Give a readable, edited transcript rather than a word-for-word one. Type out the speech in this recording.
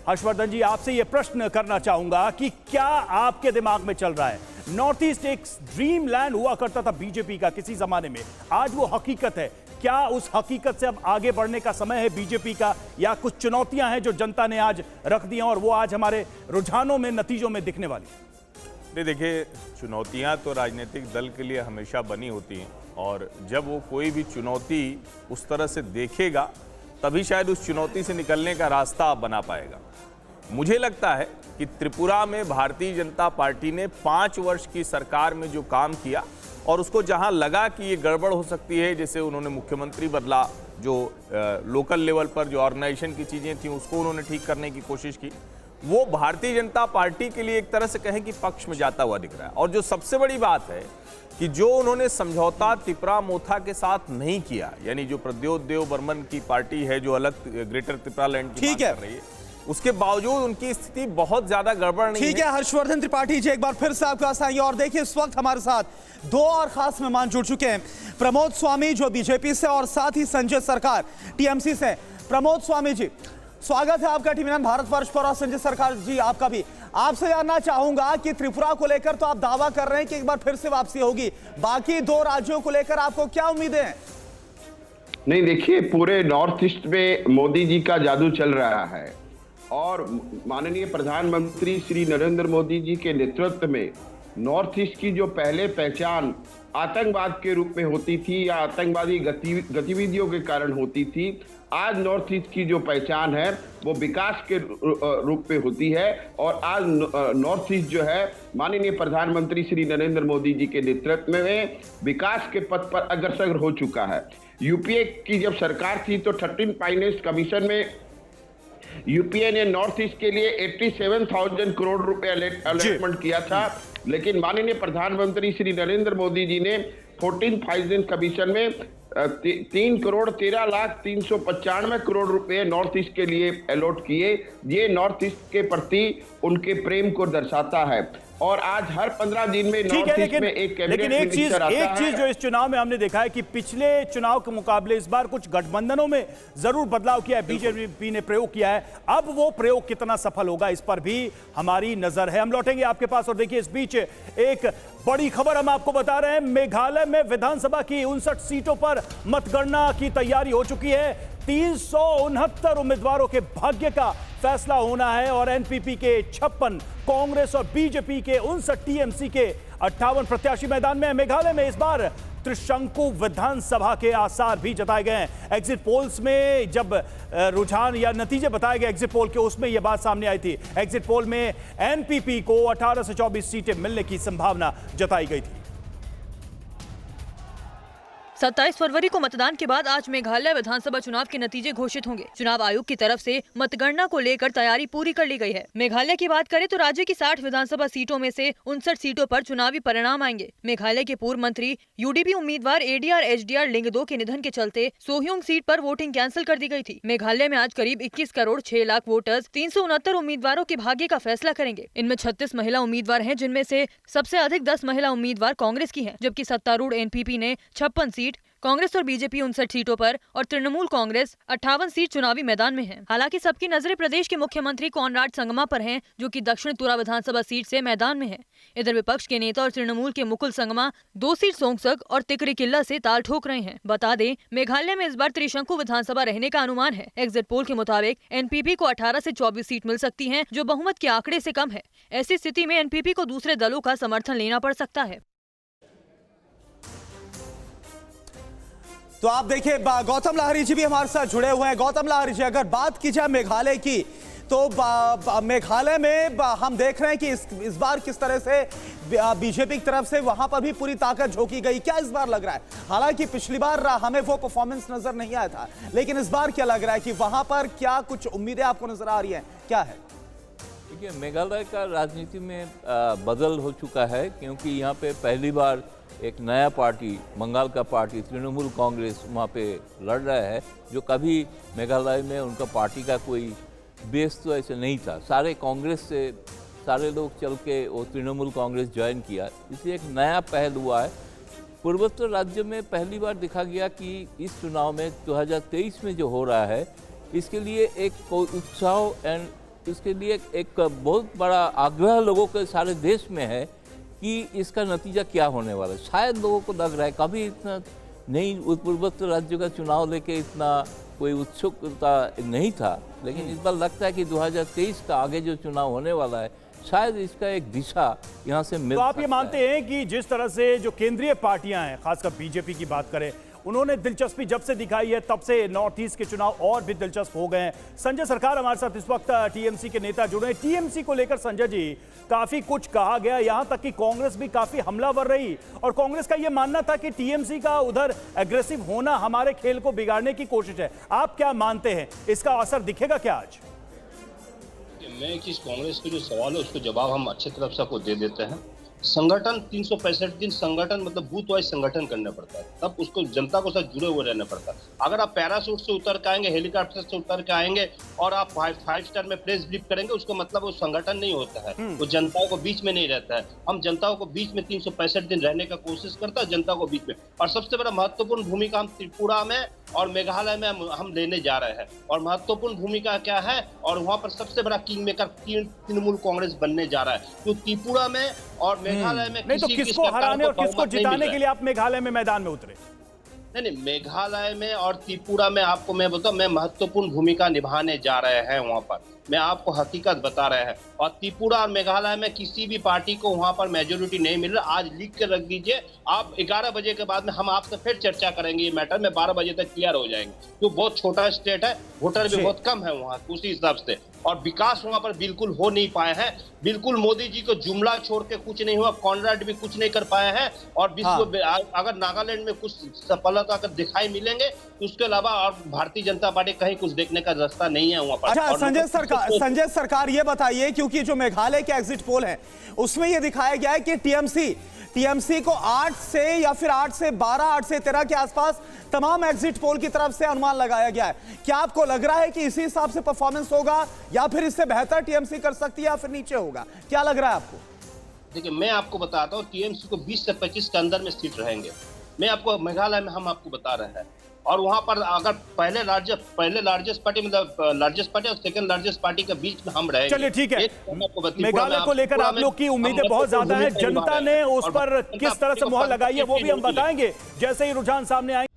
हर्षवर्धन जी, आपसे यह प्रश्न करना चाहूंगा कि क्या आपके दिमाग में चल रहा है, नॉर्थ ईस्ट एक ड्रीम लैंड हुआ करता था बीजेपी का किसी जमाने में, आज वो हकीकत है, क्या उस हकीकत से अब आगे बढ़ने का समय है बीजेपी का, या कुछ चुनौतियां हैं जो जनता ने आज रख दी हैं और वो आज हमारे रुझानों में, नतीजों में दिखने वाली? नहीं, देखिए, चुनौतियां तो राजनीतिक दल के लिए हमेशा बनी होती हैं और जब वो कोई भी चुनौती उस तरह से देखेगा तभी शायद उस चुनौती से निकलने का रास्ता बना पाएगा। मुझे लगता है कि त्रिपुरा में भारतीय जनता पार्टी ने 5 वर्ष की सरकार में जो काम किया और उसको जहां लगा कि ये गड़बड़ हो सकती है, जैसे उन्होंने मुख्यमंत्री बदला, जो लोकल लेवल पर जो ऑर्गेनाइजेशन की चीज़ें थी उसको उन्होंने ठीक करने की कोशिश की, वो भारतीय जनता पार्टी के लिए एक तरह से कहें कि पक्ष में जाता हुआ दिख रहा है। और जो सबसे बड़ी बात है कि जो उन्होंने समझौता त्रिपुरा मोथा के साथ नहीं किया, यानी जो प्रद्योत देव बर्मन की पार्टी है जो अलग ग्रेटर त्रिपुरा लैंड की बात कर रही है, उसके बावजूद उनकी स्थिति बहुत ज्यादा गड़बड़ नहीं है। ठीक है, हर्षवर्धन त्रिपाठी जी, एक बार फिर से आपके पास आएंगे। और देखिए, इस वक्त हमारे साथ 2 और खास मेहमान जुड़ चुके हैं, प्रमोद स्वामी जो बीजेपी से और साथ ही संजय सरकार टीएमसी से। प्रमोद स्वामी जी, स्वागत है आपका टीवी 9 भारतवर्ष पर, और संजय सरकार जी आपका भी। आपसे जानना चाहूंगा कि त्रिपुरा को लेकर तो आप दावा कर रहे हैं कि एक बार फिर से वापसी होगी, बाकी 2 राज्यों को लेकर आपको क्या उम्मीदें हैं? नहीं, देखिए, पूरे नॉर्थ ईस्ट में मोदी जी का जादू चल रहा है और माननीय प्रधानमंत्री श्री नरेंद्र मोदी जी के नेतृत्व में नॉर्थ ईस्ट की जो पहले पहचान आतंकवाद के रूप में होती थी या आतंकवादी गतिविधियों के कारण होती थी, आज नॉर्थ ईस्ट की जो पहचान है वो विकास के रूप में होती है। और आज नॉर्थ ईस्ट जो है माननीय प्रधानमंत्री श्री नरेंद्र मोदी जी के नेतृत्व में विकास के पथ पर अग्रसर हो चुका है। यूपीए की जब सरकार थी तो 13 फाइनेंस कमीशन में यूपीए ने नॉर्थ ईस्ट के लिए 87,000 करोड़ रुपए अलॉटमेंट किया था, लेकिन माननीय प्रधानमंत्री श्री नरेंद्र मोदी जी ने 14 फाइनेंस कमीशन में 3,13,395 करोड़ रुपए नॉर्थ ईस्ट के लिए अलॉट किए। ये नॉर्थ ईस्ट के प्रति उनके प्रेम को दर्शाता है। और आज हर 15 दिन में नॉर्थ ईस्ट में एक कैबिनेट मिनिस्टर आता है। एक चीज जो इस चुनाव में हमने देखा है कि पिछले चुनाव के मुकाबले इस बार कुछ गठबंधनों में जरूर बदलाव किया है, बीजेपी ने प्रयोग किया है, अब वो प्रयोग कितना सफल होगा इस पर भी हमारी नजर है। हम लौटेंगे आपके पास। और देखिए, इस बीच एक बड़ी खबर हम आपको बता रहे हैं, मेघालय में विधानसभा की 59 सीटों पर मतगणना की तैयारी हो चुकी है। 369 उम्मीदवारों के भाग्य का फैसला होना है और एनपीपी के 56, कांग्रेस और बीजेपी के 59, टीएमसी के 58 प्रत्याशी मैदान में है। मेघालय में इस बार त्रिशंकु विधानसभा के आसार भी जताए गए हैं। एग्जिट पोल्स में जब रुझान या नतीजे बताए गए एग्जिट पोल के, उसमें यह बात सामने आई थी। एग्जिट पोल में एनपीपी को 18 से 24 सीटें मिलने की संभावना जताई गई थी। 27 फरवरी को मतदान के बाद आज मेघालय विधानसभा चुनाव के नतीजे घोषित होंगे। चुनाव आयोग की तरफ से मतगणना को लेकर तैयारी पूरी कर ली गई है। मेघालय की बात करें तो राज्य की 60 विधानसभा सीटों में से 59 सीटों पर चुनावी परिणाम आएंगे। मेघालय के पूर्व मंत्री यूडीपी उम्मीदवार एडीआर एचडीआर लिंगदो के निधन के चलते सोह्योंग सीट पर वोटिंग कैंसिल कर दी गई थी। मेघालय में आज करीब 21 करोड़ 6 लाख वोटर्स 369 उम्मीदवारों के भाग्य का फैसला करेंगे। इनमें 36 महिला उम्मीदवार हैं, जिनमें से सबसे अधिक 10 महिला उम्मीदवार कांग्रेस की हैं, जबकि सत्तारूढ़ एनपीपी ने 56 सीट, कांग्रेस और बीजेपी 59 सीटों पर और तृणमूल कांग्रेस 58 सीट चुनावी मैदान में है। हालांकि सबकी नजरें प्रदेश के मुख्यमंत्री कॉनराड संगमा पर हैं, जो कि दक्षिण तुरा विधानसभा सीट से मैदान में है। इधर विपक्ष के नेता और तृणमूल के मुकुल संगमा 2 सीट सोंगसक और तिकरी किल्ला से ताल ठोक रहे हैं। बता दें, मेघालय में इस बार त्रिशंकु विधानसभा रहने का अनुमान है। एग्जिट पोल के मुताबिक एनपीपी को 18 से 24 सीट मिल सकती है, जो बहुमत के आंकड़े से कम है। ऐसी स्थिति में एनपीपी को दूसरे दलों का समर्थन लेना पड़ सकता है। तो आप देखिए, गौतम लाहरी जी भी हमारे साथ जुड़े हुए हैं। गौतम लाहरी जी, अगर बात की जाए मेघालय की, तो मेघालय में हम देख रहे हैं कि इस बार किस तरह से बीजेपी की तरफ से वहां पर भी पूरी ताकत झोंकी गई। क्या इस बार लग रहा है? हालांकि पिछली बार हमें वो परफॉर्मेंस नजर नहीं आया था, लेकिन इस बार क्या लग रहा है कि वहां पर क्या कुछ उम्मीदें आपको नजर आ रही हैं? क्या है? देखिए, मेघालय का राजनीति में बदल हो चुका है, क्योंकि यहाँ पे पहली बार एक नया पार्टी, बंगाल का पार्टी तृणमूल कांग्रेस वहाँ पे लड़ रहा है, जो कभी मेघालय में उनका पार्टी का कोई बेस तो ऐसे नहीं था। सारे कांग्रेस से सारे लोग चल के वो तृणमूल कांग्रेस ज्वाइन किया, इसलिए एक नया पहल हुआ है। पूर्वोत्तर राज्य में पहली बार देखा गया कि इस चुनाव में 2023 में जो हो रहा है, इसके लिए एक उत्साह एंड इसके लिए एक बहुत बड़ा आग्रह लोगों के सारे देश में है कि इसका नतीजा क्या होने वाला है। शायद लोगों को लग रहा है कभी इतना नहीं पूर्वोत्तर राज्यों का चुनाव लेके इतना कोई उत्सुकता नहीं था, लेकिन इस बार लगता है कि 2023 का आगे जो चुनाव होने वाला है शायद इसका एक दिशा यहाँ से मिल तो आप ये सकता मानते हैं कि जिस तरह से जो केंद्रीय पार्टियां हैं, खासकर बीजेपी की बात करें, उन्होंने दिलचस्पी जब से दिखाई है तब से नॉर्थ ईस्ट के चुनाव और भी दिलचस्प हो गए हैं। संजय सरकार हमारे साथ इस वक्त टीएमसी के नेता जुड़े हैं। टीएमसी को लेकर संजय जी काफी कुछ कहा गया, यहां तक कि कांग्रेस भी काफी हमलावर रही और कांग्रेस का यह मानना था कि टीएमसी का उधर एग्रेसिव होना हमारे खेल को बिगाड़ने की कोशिश है। आप क्या मानते हैं, इसका असर दिखेगा क्या आज? मैं कि कांग्रेस के जो सवाल है उसको जवाब हम अच्छे तरफ से आपको दे देते हैं। संगठन 365 दिन संगठन मतलब बूथ वाइज संगठन करना पड़ता है, तब उसको जनता को साथ जुड़े हुए रहना पड़ता है। अगर आप पैराशूट से उतर के आएंगे, हेलीकॉप्टर से उतर के आएंगे और आप 5 स्टार में प्रेस ब्रीफ करेंगे, उसको मतलब वो संगठन नहीं होता है, वो जनताओं को बीच में नहीं रहता है। हम जनताओं को बीच में 365 दिन रहने का कोशिश करता है, जनता को बीच में। और सबसे बड़ा महत्वपूर्ण भूमिका हम त्रिपुरा में और मेघालय में हम लेने जा रहे हैं। और महत्वपूर्ण भूमिका क्या है, और वहां पर सबसे बड़ा किंग मेकर तृणमूल कांग्रेस बनने जा रहा है। तो त्रिपुरा में और मेघालय में नहीं तो किसको हराने और किसको जिताने के लिए आप मेघालय में मैदान में उतरे? नहीं, मेघालय में और त्रिपुरा में आपको मैं बताऊं, मैं महत्वपूर्ण भूमिका निभाने जा रहे हैं वहां पर, मैं आपको हकीकत बता रहे हैं। और त्रिपुरा और मेघालय में किसी भी पार्टी को वहां पर मेजोरिटी नहीं मिल रहा। आज लिख के रख दीजिए, आप 11 बजे के बाद में हम आपसे फिर चर्चा करेंगे ये मैटर में, 12 बजे तक क्लियर हो जाएंगे। तो बहुत छोटा स्टेट है, वोटर भी बहुत कम है वहाँ, उसी हिसाब से। और विकास वहां पर बिल्कुल हो नहीं पाए हैं। बिल्कुल मोदी जी को जुमला छोड़ के कुछ नहीं हुआ, कॉन्राड भी कुछ नहीं कर पाए हैं। और विश्व अगर नागालैंड में कुछ सफलता अगर दिखाई मिलेंगे तो उसके अलावा और भारतीय जनता पार्टी कहीं कुछ देखने का रास्ता नहीं है वहां पर। अच्छा संजय सरकार ये बताइए, क्योंकि जो मेघालय के एग्जिट पोल है उसमें ये दिखाया गया है कि टीएमसी को 8 से या फिर 8 से 12, 8 से 13 के आसपास तमाम एग्जिट पोल की तरफ से अनुमान लगाया गया है। क्या आपको लग रहा है कि इसी हिसाब से परफॉर्मेंस होगा या फिर इससे बेहतर टीएमसी कर सकती है या फिर नीचे होगा? क्या लग रहा है आपको? देखिए, मैं आपको बताता हूँ, टीएमसी को 20 से 25 के अंदर में सीट रहेंगे। मैं आपको मेघालय में हम आपको बता रहे हैं। और वहां पर अगर पहले लार्जेस्ट पार्टी मतलब लार्जेस्ट पार्टी और सेकंड लार्जेस्ट पार्टी के बीच में हम रहेंगे। चलिए ठीक है, मेघालय को लेकर आप लोग की उम्मीदें बहुत ज्यादा हैं। जनता ने उस पर किस तरह से मुहर लगाई है वो भी हम बताएंगे जैसे ही रुझान सामने आएंगे।